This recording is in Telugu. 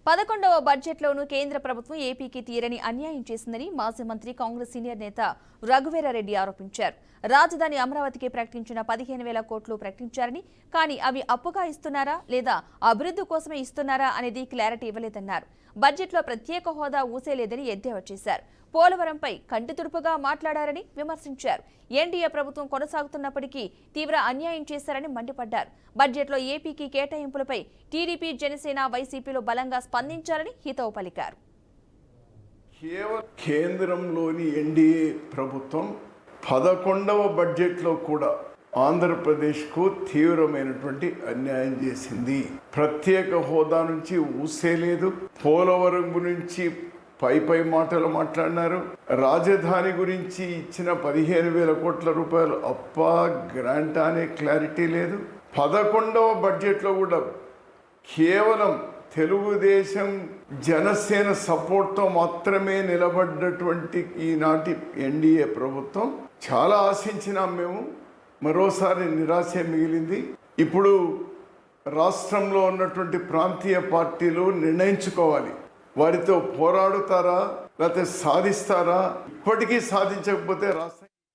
11వ బడ్జెట్లోనూ కేంద్ర ప్రభుత్వం ఏపీకి తీరని అన్యాయం చేసిందని మాజీ మంత్రి కాంగ్రెస్ సీనియర్ నేత రఘువీరారెడ్డి ఆరోపించారు. రాజధాని అమరావతికి ప్రకటించిన 15,000 కోట్లు ప్రకటించారని, కానీ అవి అప్పుగా ఇస్తున్నారా లేదా అభివృద్ధి కోసమే ఇస్తున్నారా అనేది క్లారిటీ ఇవ్వలేదన్నారు. బడ్జెట్లో ప్రత్యేక హోదా ఊసేలేదని ఎద్దేవా చేశారు. పోలవరంపై కంటితుడుపుగా మాట్లాడారని విమర్శించారు. ఎన్డీఏ ప్రభుత్వం కొనసాగుతున్నప్పటికీ తీవ్ర అన్యాయం చేశారని మండిపడ్డారు. బడ్జెట్లో ఏపీకి కేటాయింపులపై టీడీపీ, జనసేన, వైసీపీలో బలంగా స్పందించాలని హితవు పలికారు. కేంద్రంలోని ఎన్డీఏ ప్రభుత్వం 11వ బడ్జెట్లో కూడా ఆంధ్రప్రదేశ్కు తీవ్రమైనటువంటి అన్యాయం చేసింది. ప్రత్యేక హోదా నుంచి ఊసేలేదు. పోలవరం గురించి పై మాటలు మాట్లాడినారు. రాజధాని గురించి ఇచ్చిన 15,000 కోట్ల రూపాయలు అప్పా గ్రాంట్ అనే క్లారిటీ లేదు. 11వ బడ్జెట్లో కూడా కేవలం తెలుగుదేశం, జనసేన సపోర్ట్తో మాత్రమే నిలబడ్డటువంటి ఈనాటి ఎన్డీఏ ప్రభుత్వం చాలా ఆశించినాం మేము. మరోసారి నిరాశ మిగిలింది. ఇప్పుడు రాష్ట్రంలో ఉన్నటువంటి ప్రాంతీయ పార్టీలు నిర్ణయించుకోవాలి, వారితో పోరాడుతారా లేకపోతే సాధిస్తారా. ఇప్పటికీ సాధించకపోతే రాష్ట్రం